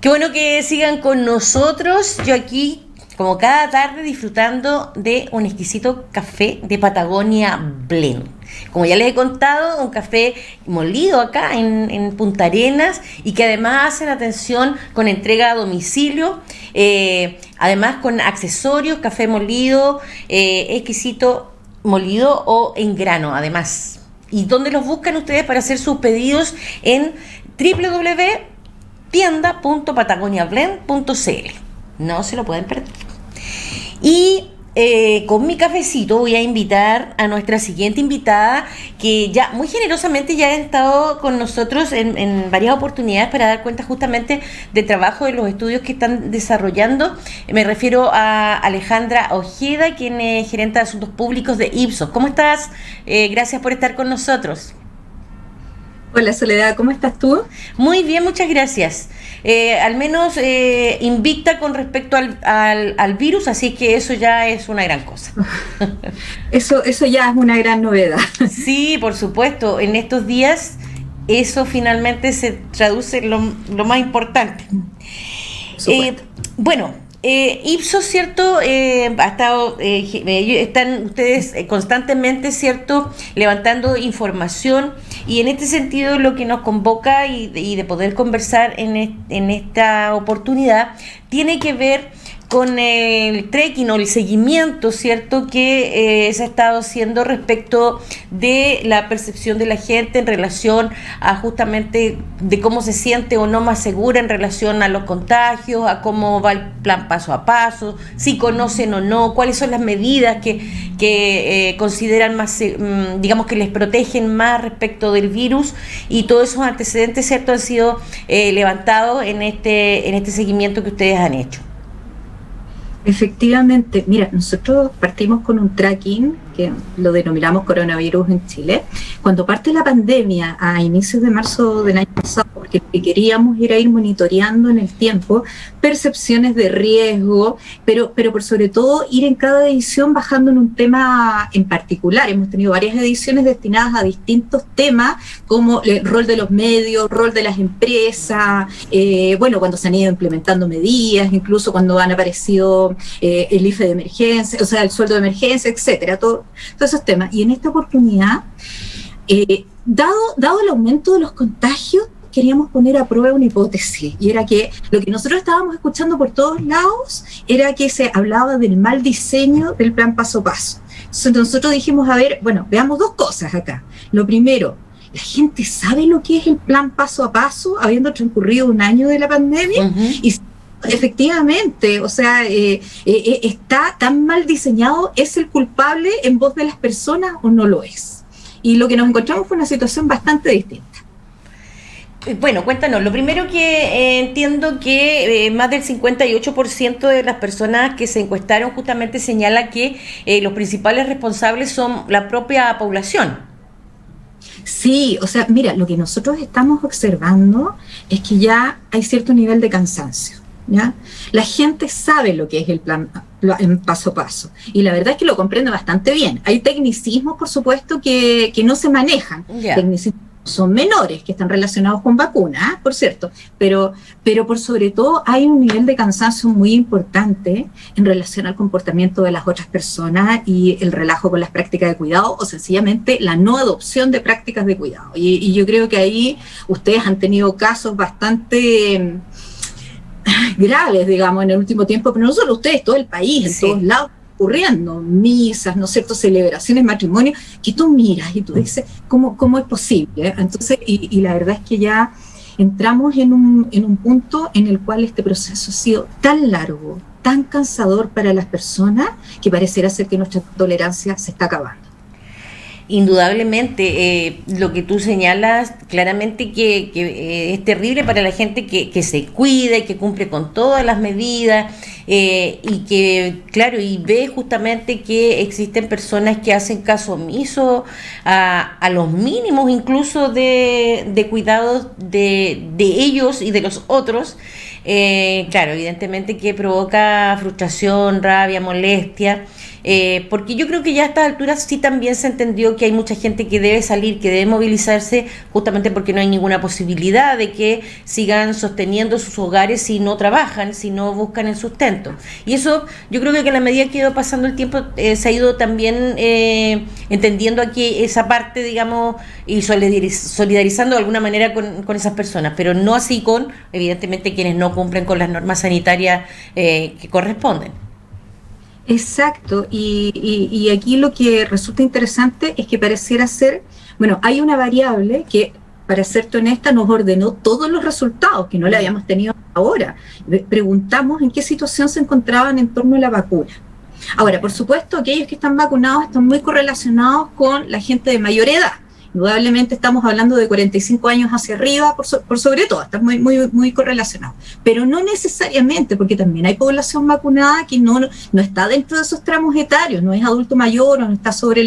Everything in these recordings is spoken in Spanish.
Qué bueno que sigan con nosotros. Yo aquí, como cada tarde, disfrutando de un exquisito café de Patagonia Blend. Como ya les he contado, un café molido acá en Punta Arenas y que además hacen atención con entrega a domicilio, además con accesorios, café molido, exquisito molido o en grano además. ¿Y dónde los buscan ustedes para hacer sus pedidos? En www.tienda.patagoniablend.cl. No se lo pueden perder. Y con mi cafecito voy a invitar a nuestra siguiente invitada, que ya muy generosamente ya ha estado con nosotros en varias oportunidades para dar cuenta justamente del trabajo de los estudios que están desarrollando. Me refiero a Alejandra Ojeda, quien es gerente de Asuntos Públicos de Ipsos. ¿Cómo estás? Gracias por estar con nosotros. Hola Soledad, ¿cómo estás tú? Muy bien, muchas gracias. Al menos invicta con respecto al virus, así que eso ya es una gran cosa. Eso ya es una gran novedad. Sí, por supuesto, en estos días eso finalmente se traduce en lo más importante. Bueno, Ipsos, ¿cierto? Ha estado, están ustedes constantemente, ¿cierto?, levantando información, y en este sentido lo que nos convoca y de poder conversar en esta oportunidad tiene que ver con el trekking o el seguimiento, ¿cierto?, que se ha estado haciendo respecto de la percepción de la gente en relación a justamente de cómo se siente o no más segura en relación a los contagios, a cómo va el plan paso a paso, si conocen o no, cuáles son las medidas que consideran más, digamos, que les protegen más respecto del virus, y todos esos antecedentes, ¿cierto?, han sido levantados en este seguimiento que ustedes han hecho. Efectivamente, mira, nosotros partimos con un tracking que lo denominamos coronavirus en Chile. Cuando parte la pandemia a inicios de marzo del año pasado, porque lo que queríamos era ir monitoreando en el tiempo percepciones de riesgo, pero por sobre todo ir en cada edición bajando en un tema en particular. Hemos tenido varias ediciones destinadas a distintos temas, como el rol de los medios, rol de las empresas, cuando se han ido implementando medidas, incluso cuando han aparecido el IFE de emergencia, o sea, el sueldo de emergencia, etcétera, todos esos temas. Y en esta oportunidad, dado el aumento de los contagios, queríamos poner a prueba una hipótesis, y era que lo que nosotros estábamos escuchando por todos lados era que se hablaba del mal diseño del plan paso a paso. Entonces nosotros dijimos, a ver, bueno, veamos dos cosas acá. Lo primero, ¿la gente sabe lo que es el plan paso a paso, habiendo transcurrido un año de la pandemia? Uh-huh. Y efectivamente, o sea, está tan mal diseñado, ¿es el culpable en voz de las personas o no lo es? Y lo que nos encontramos fue una situación bastante distinta. Bueno, cuéntanos. Lo primero que entiendo que más del 58% de las personas que se encuestaron justamente señala que los principales responsables son la propia población. Sí, o sea, mira, lo que nosotros estamos observando es que ya hay cierto nivel de cansancio, ¿ya? La gente sabe lo que es el plan en paso a paso, y la verdad es que lo comprende bastante bien. Hay tecnicismos, por supuesto, que no se manejan, yeah. Tecnicismos son menores, que están relacionados con vacunas, por cierto, pero por sobre todo hay un nivel de cansancio muy importante en relación al comportamiento de las otras personas y el relajo con las prácticas de cuidado, o sencillamente la no adopción de prácticas de cuidado. Y yo creo que ahí ustedes han tenido casos bastante graves, digamos, en el último tiempo, pero no solo ustedes, todo el país, en todos lados, ocurriendo misas, ¿no es cierto?, celebraciones, matrimonios, que tú miras y tú dices, ¿cómo es posible? Entonces, y la verdad es que ya entramos en un punto en el cual este proceso ha sido tan largo, tan cansador para las personas, que pareciera ser que nuestra tolerancia se está acabando. Indudablemente, lo que tú señalas, claramente que es terrible para la gente que se cuida y que cumple con todas las medidas, y que, claro, y ve justamente que existen personas que hacen caso omiso a los mínimos incluso de cuidados de ellos y de los otros. claro, evidentemente que provoca frustración, rabia, molestia, porque yo creo que ya a estas alturas sí también se entendió que hay mucha gente que debe salir, que debe movilizarse, justamente porque no hay ninguna posibilidad de que sigan sosteniendo sus hogares si no trabajan, si no buscan el sustento. Y eso yo creo que a la medida que ha ido pasando el tiempo se ha ido también entendiendo aquí esa parte, digamos, y solidarizando de alguna manera con esas personas, pero no así con, evidentemente, quienes no cumplen con las normas sanitarias que corresponden. Exacto, y aquí lo que resulta interesante es que pareciera ser, bueno, hay una variable que, para serte honesta, nos ordenó todos los resultados que no le habíamos tenido ahora. Preguntamos en qué situación se encontraban en torno a la vacuna. Ahora, por supuesto, aquellos que están vacunados están muy correlacionados con la gente de mayor edad. Indudablemente estamos hablando de 45 años hacia arriba, por sobre todo, está muy correlacionado. Pero no necesariamente, porque también hay población vacunada que no está dentro de esos tramos etarios, no es adulto mayor o no está sobre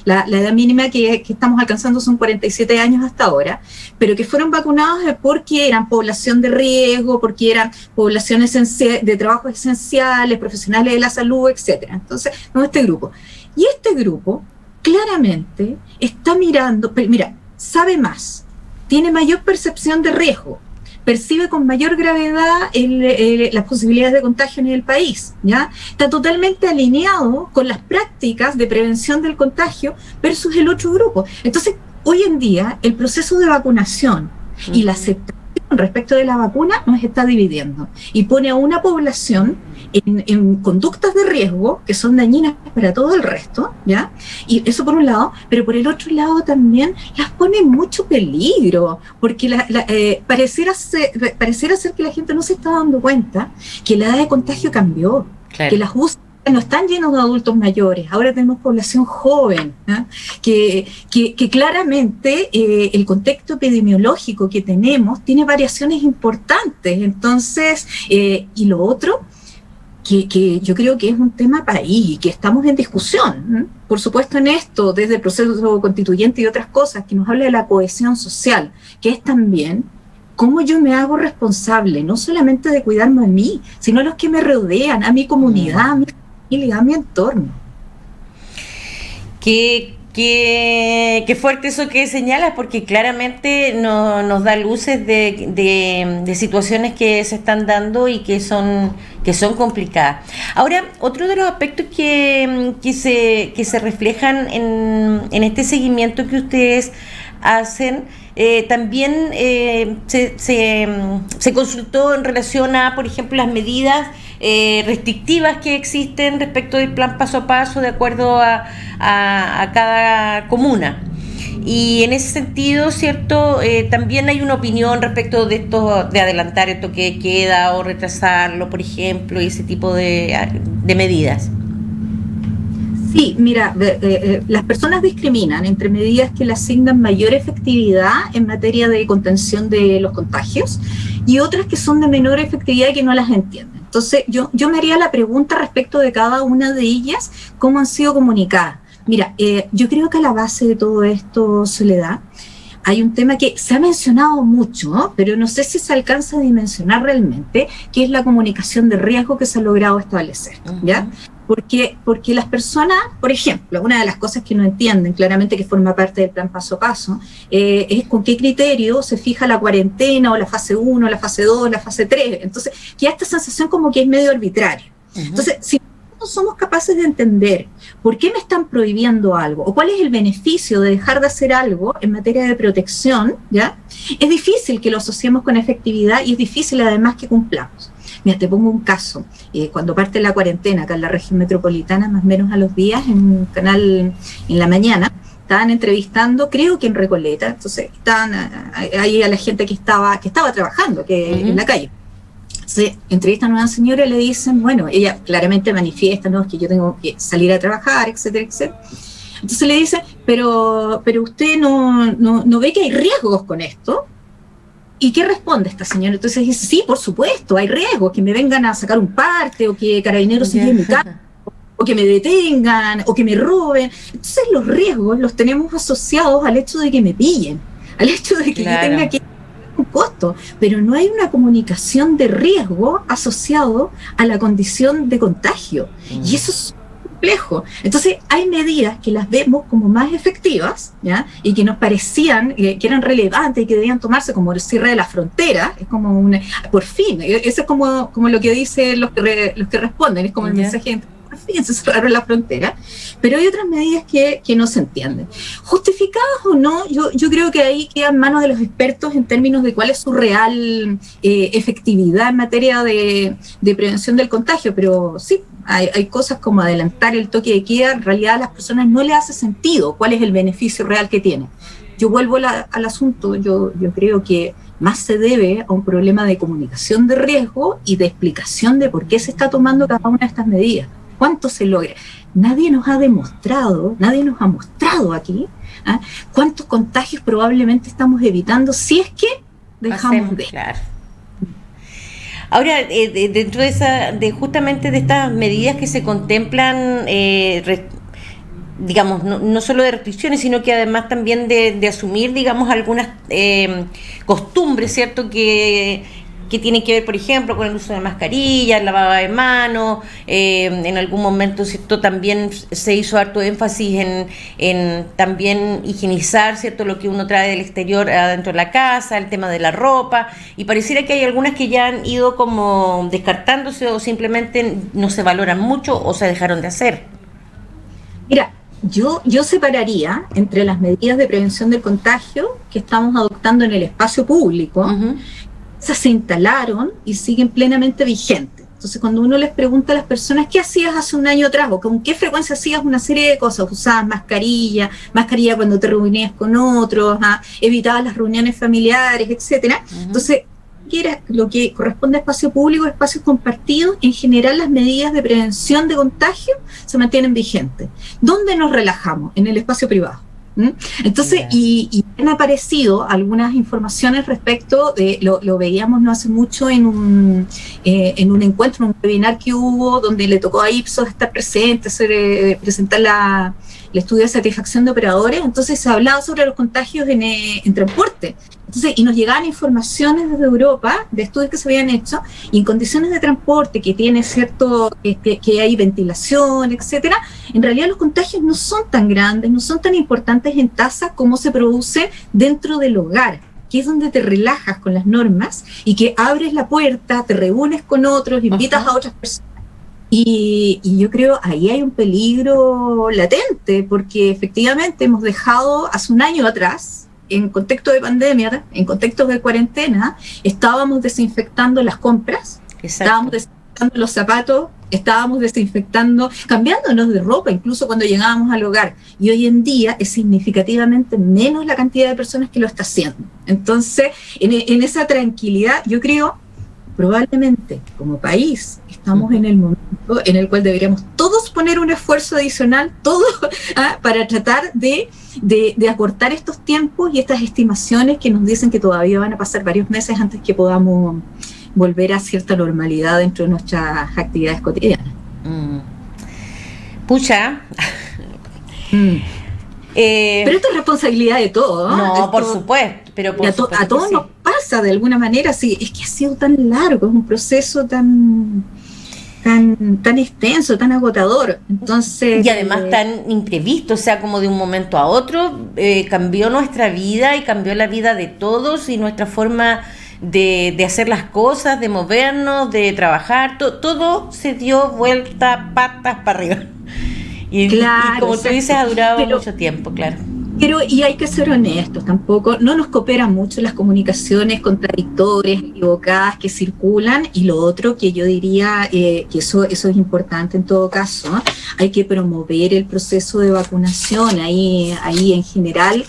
la edad mínima que estamos alcanzando, son 47 años hasta ahora, pero que fueron vacunados porque eran población de riesgo, porque eran población de trabajos esenciales, profesionales de la salud, etcétera. Entonces, no este grupo. Y este grupo claramente está mirando, mira, sabe más, tiene mayor percepción de riesgo, percibe con mayor gravedad las posibilidades de contagio en el país, ¿ya? Está totalmente alineado con las prácticas de prevención del contagio versus el otro grupo. Entonces, hoy en día, el proceso de vacunación y la aceptación respecto de la vacuna nos está dividiendo y pone a una población en conductas de riesgo que son dañinas para todo el resto, ¿ya? Y eso por un lado, pero por el otro lado también las pone en mucho peligro, porque pareciera ser que la gente no se está dando cuenta que la edad de contagio cambió, claro, que las UCI no están llenos de adultos mayores, ahora tenemos población joven, ¿eh? que claramente el contexto epidemiológico que tenemos tiene variaciones importantes. Entonces, y lo otro, que yo creo que es un tema país y que estamos en discusión, ¿eh? Por supuesto, en esto, desde el proceso constituyente y otras cosas, que nos habla de la cohesión social, que es también cómo yo me hago responsable, no solamente de cuidarme a mí, sino a los que me rodean, a mi comunidad, a mi familia, a mi entorno. Qué fuerte eso que señalas, porque claramente nos da luces de situaciones que se están dando y que son complicadas. Ahora, otro de los aspectos que se reflejan en este seguimiento que ustedes hacen, también se consultó en relación a, por ejemplo, las medidas restrictivas que existen respecto del plan paso a paso de acuerdo a cada comuna. Y en ese sentido, ¿cierto? También hay una opinión respecto de esto, de adelantar esto que queda o retrasarlo, por ejemplo, y ese tipo de medidas. Sí, mira, las personas discriminan entre medidas que le asignan mayor efectividad en materia de contención de los contagios y otras que son de menor efectividad y que no las entienden. Entonces, yo me haría la pregunta respecto de cada una de ellas, cómo han sido comunicadas. Mira, yo creo que a la base de todo esto, Soledad, hay un tema que se ha mencionado mucho, ¿no? Pero no sé si se alcanza a dimensionar realmente, que es la comunicación de riesgo que se ha logrado establecer, ¿ya? Porque las personas, por ejemplo, una de las cosas que no entienden claramente, que forma parte del plan paso a paso, es con qué criterio se fija la cuarentena o la fase 1, la fase 2, la fase 3. Entonces, que esta sensación como que es medio arbitraria. Entonces, si no somos capaces de entender por qué me están prohibiendo algo o cuál es el beneficio de dejar de hacer algo en materia de protección, ¿ya? Es difícil que lo asociemos con efectividad y es difícil además que cumplamos. Mira, te pongo un caso. Cuando parte la cuarentena acá en la región metropolitana, más o menos a los días, en un canal en la mañana, estaban entrevistando, creo que en Recoleta, entonces estaban ahí a la gente que estaba trabajando en la calle. Entonces entrevistan a una señora y le dicen, bueno, ella claramente manifiesta, ¿no? Es que yo tengo que salir a trabajar, etcétera, etcétera. Entonces le dicen, pero usted no ve que hay riesgos con esto. ¿Y qué responde esta señora? Entonces dice, sí, por supuesto, hay riesgos, que me vengan a sacar un parte, o que carabineros se lleven mi casa, o que me detengan, o que me roben. Entonces los riesgos los tenemos asociados al hecho de que me pillen, al hecho de que yo tenga que costo, pero no hay una comunicación de riesgo asociado a la condición de contagio. Y eso es complejo. Entonces, hay medidas que las vemos como más efectivas, ¿ya? Y que nos parecían que eran relevantes y que debían tomarse, como el cierre de la frontera, es como por fin, eso es como lo que dicen los que responden, es como el mensaje de por fin se cerraron la frontera, pero hay otras medidas que no se entienden. Justificadas o no, yo creo que ahí queda en manos de los expertos en términos de cuál es su real efectividad en materia de prevención del contagio, pero sí, hay cosas como adelantar el toque de queda, en realidad a las personas no les hace sentido cuál es el beneficio real que tiene. Yo vuelvo al asunto, yo creo que más se debe a un problema de comunicación de riesgo y de explicación de por qué se está tomando cada una de estas medidas. ¿Cuánto se logra? Nadie nos ha mostrado aquí cuántos contagios probablemente estamos evitando si es que dejamos de. Claro. Ahora, dentro justamente de estas medidas que se contemplan, digamos, no solo de restricciones, sino que además también de asumir, digamos, algunas costumbres, ¿cierto?, que tienen que ver, por ejemplo, con el uso de mascarillas, lavado de manos, en algún momento, ¿cierto?, también se hizo harto énfasis en también higienizar, ¿cierto?, lo que uno trae del exterior adentro de la casa, el tema de la ropa, y pareciera que hay algunas que ya han ido como descartándose o simplemente no se valoran mucho o se dejaron de hacer. Mira, yo separaría entre las medidas de prevención del contagio que estamos adoptando en el espacio público. Esas se instalaron y siguen plenamente vigentes. Entonces, cuando uno les pregunta a las personas qué hacías hace un año atrás o con qué frecuencia hacías una serie de cosas, usabas mascarilla cuando te reunías con otros, evitabas las reuniones familiares, etcétera. Entonces, lo que corresponde a espacio público, espacios compartidos, en general las medidas de prevención de contagio se mantienen vigentes. ¿Dónde nos relajamos? En el espacio privado. Entonces, y han aparecido algunas informaciones respecto de, lo veíamos no hace mucho en un encuentro, en un webinar que hubo, donde le tocó a Ipsos estar presente, presentar el estudio de satisfacción de operadores. Entonces se hablaba sobre los contagios en transporte. Entonces, y nos llegaban informaciones desde Europa de estudios que se habían hecho, y en condiciones de transporte que tiene que hay ventilación, etcétera, en realidad los contagios no son tan grandes, no son tan importantes en tasa como se producen dentro del hogar, que es donde te relajas con las normas y que abres la puerta, te reúnes con otros, invitas a otras personas. Y yo creo ahí hay un peligro latente, porque efectivamente hemos dejado hace un año atrás, en contexto de pandemia, en contextos de cuarentena, estábamos desinfectando las compras, estábamos desinfectando los zapatos, estábamos desinfectando, cambiándonos de ropa, incluso cuando llegábamos al hogar. Y hoy en día es significativamente menos la cantidad de personas que lo está haciendo. Entonces, en esa tranquilidad, yo creo, probablemente como país estamos en el momento en el cual deberíamos todos poner un esfuerzo adicional, todos, para tratar de acortar estos tiempos y estas estimaciones que nos dicen que todavía van a pasar varios meses antes que podamos volver a cierta normalidad dentro de nuestras actividades cotidianas. Pucha. Pero esto es responsabilidad de todos. No, por supuesto. Pero a todos nos pasa de alguna manera. Sí, es que ha sido tan largo, es un proceso tan extenso, tan agotador. Entonces, y además tan imprevisto, o sea, como de un momento a otro cambió nuestra vida y cambió la vida de todos y nuestra forma de hacer las cosas, de movernos, de trabajar, todo se dio vuelta patas para arriba. Y como tú dices, ha durado mucho tiempo, claro. Y hay que ser honestos, tampoco, no nos cooperan mucho las comunicaciones contradictorias, equivocadas que circulan, y lo otro que yo diría que eso es importante en todo caso, hay que promover el proceso de vacunación, ahí en general,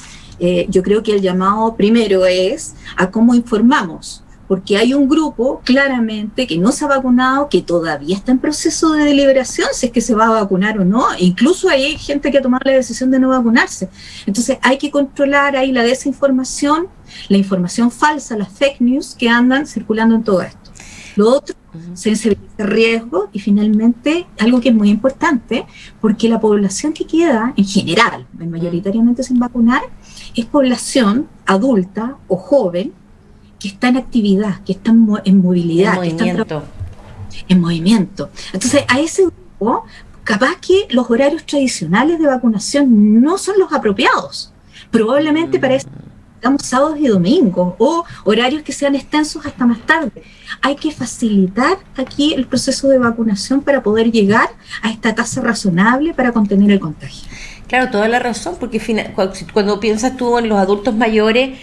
yo creo que el llamado primero es a cómo informamos, porque hay un grupo claramente que no se ha vacunado, que todavía está en proceso de deliberación si es que se va a vacunar o no. Incluso hay gente que ha tomado la decisión de no vacunarse. Entonces hay que controlar ahí la desinformación, la información falsa, las fake news que andan circulando en todo esto. Lo otro, sensibilizar riesgo, y finalmente algo que es muy importante, porque la población que queda en general, mayoritariamente sin vacunar, es población adulta o joven, que está en actividad, que está en movilidad, que está en movimiento. Entonces, a ese grupo, capaz que los horarios tradicionales de vacunación no son los apropiados. Probablemente para eso necesitamos sábados y domingos, o horarios que sean extensos hasta más tarde. Hay que facilitar aquí el proceso de vacunación para poder llegar a esta tasa razonable para contener el contagio. Claro, toda la razón, porque cuando piensas tú en los adultos mayores,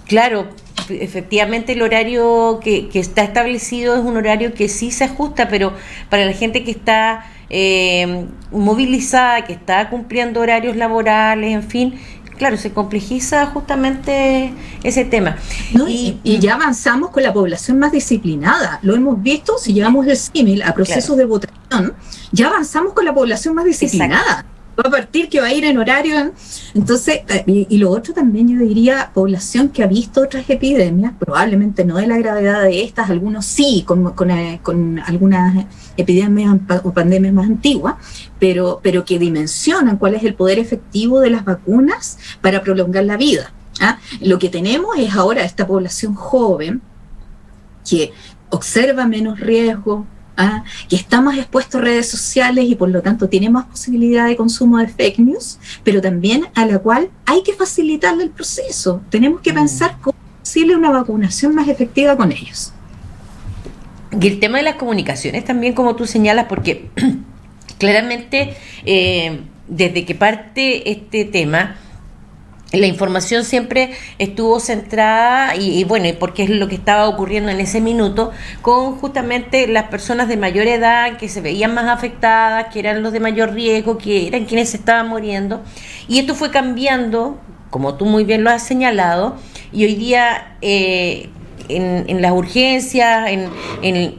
claro, efectivamente el horario que está establecido es un horario que sí se ajusta, pero para la gente que está movilizada, que está cumpliendo horarios laborales, en fin, claro, se complejiza justamente ese tema. ¿No? Y ya avanzamos con la población más disciplinada, lo hemos visto, si llevamos el símil a procesos de votación, ya avanzamos con la población más disciplinada. Exacto. Va a partir que va a ir en horario. Entonces, y lo otro también yo diría, población que ha visto otras epidemias, probablemente no de la gravedad de estas, algunos sí, con algunas epidemias o pandemias más antiguas, pero que dimensionan cuál es el poder efectivo de las vacunas para prolongar la vida. Lo que tenemos es ahora esta población joven que observa menos riesgo, que está más expuesto a redes sociales y por lo tanto tiene más posibilidad de consumo de fake news, pero también a la cual hay que facilitarle el proceso. Tenemos que pensar cómo es posible una vacunación más efectiva con ellos. Y el tema de las comunicaciones también, como tú señalas, porque claramente desde que parte este tema, la información siempre estuvo centrada y bueno, porque es lo que estaba ocurriendo en ese minuto, con justamente las personas de mayor edad que se veían más afectadas, que eran los de mayor riesgo, que eran quienes se estaban muriendo, y esto fue cambiando, como tú muy bien lo has señalado, y hoy día en las urgencias, en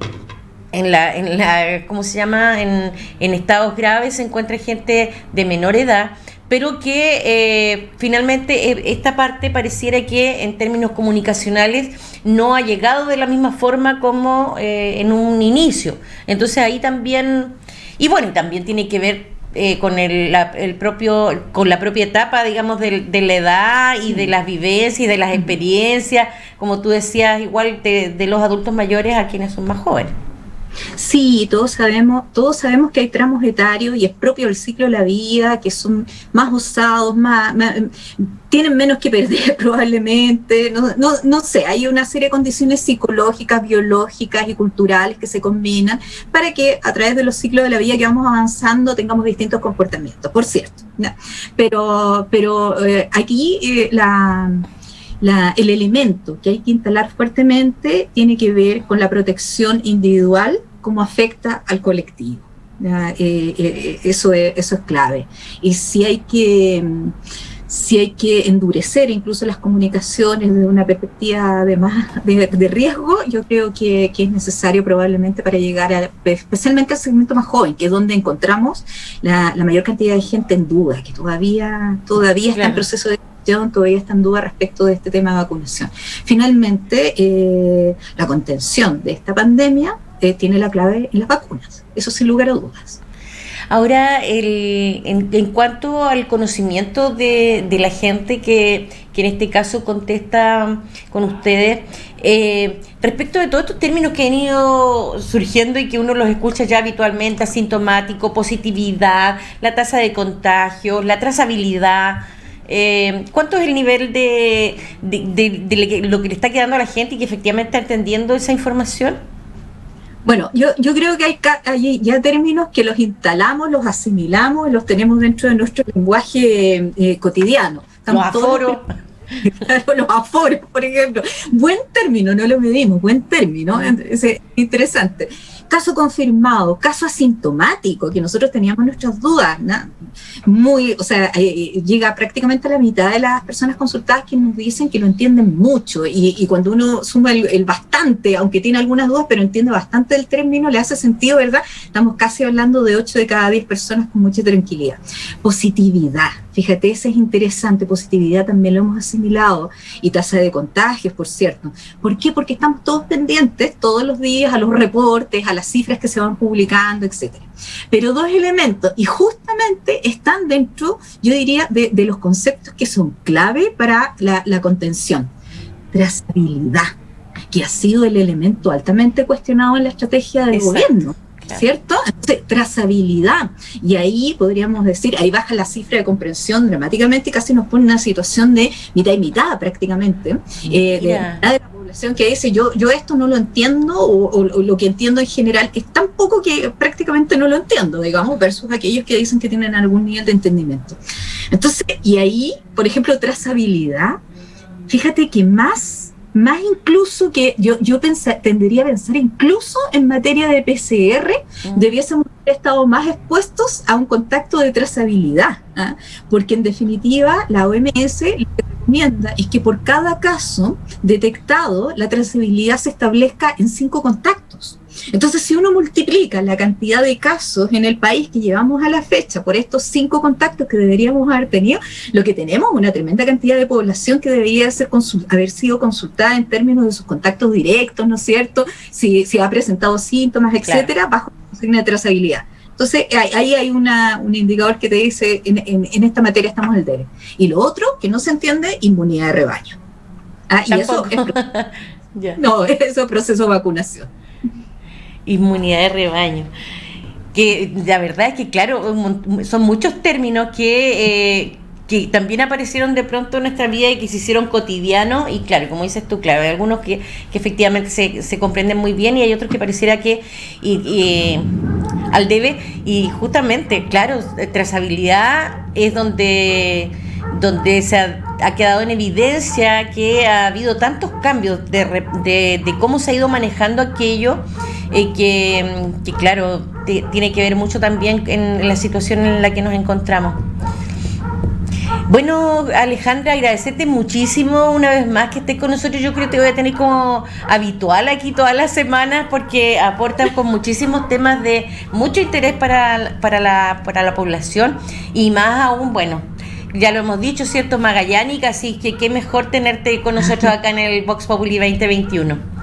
¿cómo se llama? En estados graves se encuentra gente de menor edad, pero que finalmente esta parte pareciera que en términos comunicacionales no ha llegado de la misma forma como en un inicio. Entonces ahí también, y bueno, también tiene que ver con con la propia etapa, digamos, de la edad y de las vivencias y de las experiencias, como tú decías, igual de los adultos mayores a quienes son más jóvenes. Sí, todos sabemos que hay tramos etarios y es propio del ciclo de la vida, que son más osados, tienen menos que perder probablemente, no sé, hay una serie de condiciones psicológicas, biológicas y culturales que se combinan para que a través de los ciclos de la vida que vamos avanzando tengamos distintos comportamientos, por cierto, ¿no? Pero aquí el elemento que hay que instalar fuertemente tiene que ver con la protección individual, cómo afecta al colectivo. Eso es clave. Y si hay que endurecer incluso las comunicaciones desde una perspectiva de riesgo, yo creo que es necesario probablemente para llegar especialmente al segmento más joven, que es donde encontramos la mayor cantidad de gente en duda, que todavía está en proceso de todavía está en duda respecto de este tema de vacunación. Finalmente, la contención de esta pandemia tiene la clave en las vacunas, eso sin lugar a dudas. Ahora, en cuanto al conocimiento de la gente que en este caso contesta con ustedes, respecto de todos estos términos que han ido surgiendo y que uno los escucha ya habitualmente, asintomático, positividad, la tasa de contagio, la trazabilidad, ¿cuánto es el nivel de lo que le está quedando a la gente y que efectivamente está entendiendo esa información? Bueno, yo creo que hay ya términos que los instalamos, los asimilamos, los tenemos dentro de nuestro lenguaje cotidiano. Los aforos. Los aforos, por ejemplo. Buen término, no lo medimos, buen término, es interesante. Caso confirmado, caso asintomático, que nosotros teníamos nuestras dudas, ¿no? Llega prácticamente a la mitad de las personas consultadas que nos dicen que lo entienden mucho y cuando uno suma el bastante, aunque tiene algunas dudas, pero entiende bastante el término, le hace sentido, ¿verdad? Estamos casi hablando de 8 de cada 10 personas con mucha tranquilidad. Positividad, fíjate, ese es interesante, positividad también lo hemos asimilado y tasa de contagios, por cierto. ¿Por qué? Porque estamos todos pendientes todos los días a los reportes, a las cifras que se van publicando, etcétera. Pero dos elementos, y justamente están dentro, yo diría, de los conceptos que son clave para la contención. trazabilidad, que ha sido el elemento altamente cuestionado en la estrategia del gobierno. ¿Cierto? Entonces, trazabilidad. Y ahí podríamos decir, ahí baja la cifra de comprensión dramáticamente y casi nos pone en una situación de mitad y mitad prácticamente, de mitad de la población que dice, yo esto no lo entiendo, o lo que entiendo en general es tan poco que prácticamente no lo entiendo, digamos, versus aquellos que dicen que tienen algún nivel de entendimiento. Entonces, y ahí, por ejemplo, trazabilidad, fíjate que más incluso que yo tendería a pensar incluso en materia de PCR, debiésemos haber estado más expuestos a un contacto de trazabilidad, porque en definitiva la OMS lo que recomienda es que por cada caso detectado la trazabilidad se establezca en 5 contactos. Entonces, si uno multiplica la cantidad de casos en el país que llevamos a la fecha por estos 5 contactos que deberíamos haber tenido, lo que tenemos es una tremenda cantidad de población que debería haber sido consultada en términos de sus contactos directos, ¿no es cierto? Si ha presentado síntomas, etcétera, bajo la consigna de trazabilidad. Entonces, ahí hay un indicador que te dice, en esta materia estamos al debe. Y lo otro, que no se entiende, inmunidad de rebaño. Y eso es proceso de vacunación. Inmunidad de rebaño. Que la verdad es que, claro, son muchos términos que también aparecieron de pronto en nuestra vida y que se hicieron cotidianos. Y claro, como dices tú, claro, hay algunos que efectivamente se comprenden muy bien y hay otros que pareciera que al debe. Y justamente, claro, trazabilidad es donde se ha quedado en evidencia que ha habido tantos cambios de cómo se ha ido manejando aquello, que claro, tiene que ver mucho también en la situación en la que nos encontramos. Bueno, Alejandra, agradecerte muchísimo una vez más que estés con nosotros. Yo creo que te voy a tener como habitual aquí todas las semanas porque aportan con muchísimos temas de mucho interés para la población y más aún, bueno, ya lo hemos dicho, ¿cierto? Magallánica, así que qué mejor tenerte con nosotros acá en el Vox Populi 2021.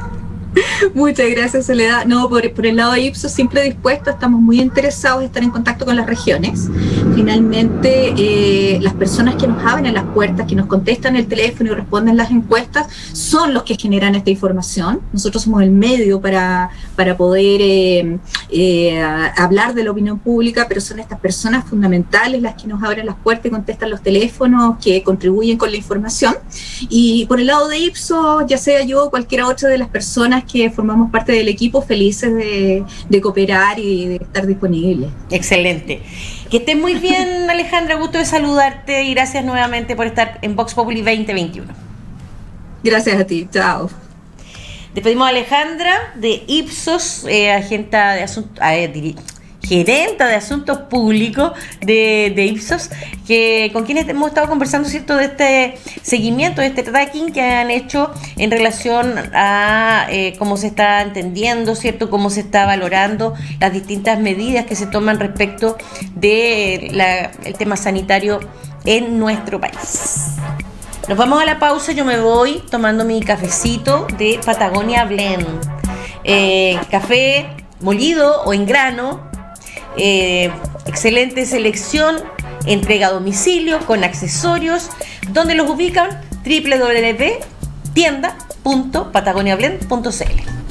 Muchas gracias, Soledad. No, por el lado de Ipsos, siempre dispuesto, estamos muy interesados en estar en contacto con las regiones. Finalmente, las personas que nos abren las puertas, que nos contestan el teléfono y responden las encuestas, son los que generan esta información. Nosotros somos el medio para poder hablar de la opinión pública, pero son estas personas fundamentales las que nos abren las puertas y contestan los teléfonos, que contribuyen con la información. Y por el lado de Ipsos, ya sea yo o cualquiera otra de las personas que formamos parte del equipo, felices de cooperar y de estar disponibles. Excelente. Que estés muy bien, Alejandra, gusto de saludarte y gracias nuevamente por estar en Vox Populi 2021. Gracias a ti, chao. Despedimos a Alejandra de Ipsos, gerenta de asuntos públicos de Ipsos, con quienes hemos estado conversando, ¿cierto?, de este seguimiento, de este tracking que han hecho en relación a cómo se está entendiendo, ¿cierto?, cómo se está valorando las distintas medidas que se toman respecto de el tema sanitario en nuestro país. Nos vamos a la pausa, yo me voy tomando mi cafecito de Patagonia Blend. Café molido o en grano, excelente selección, entrega a domicilio con accesorios. ¿Dónde los ubican? www.tienda.patagoniablend.cl.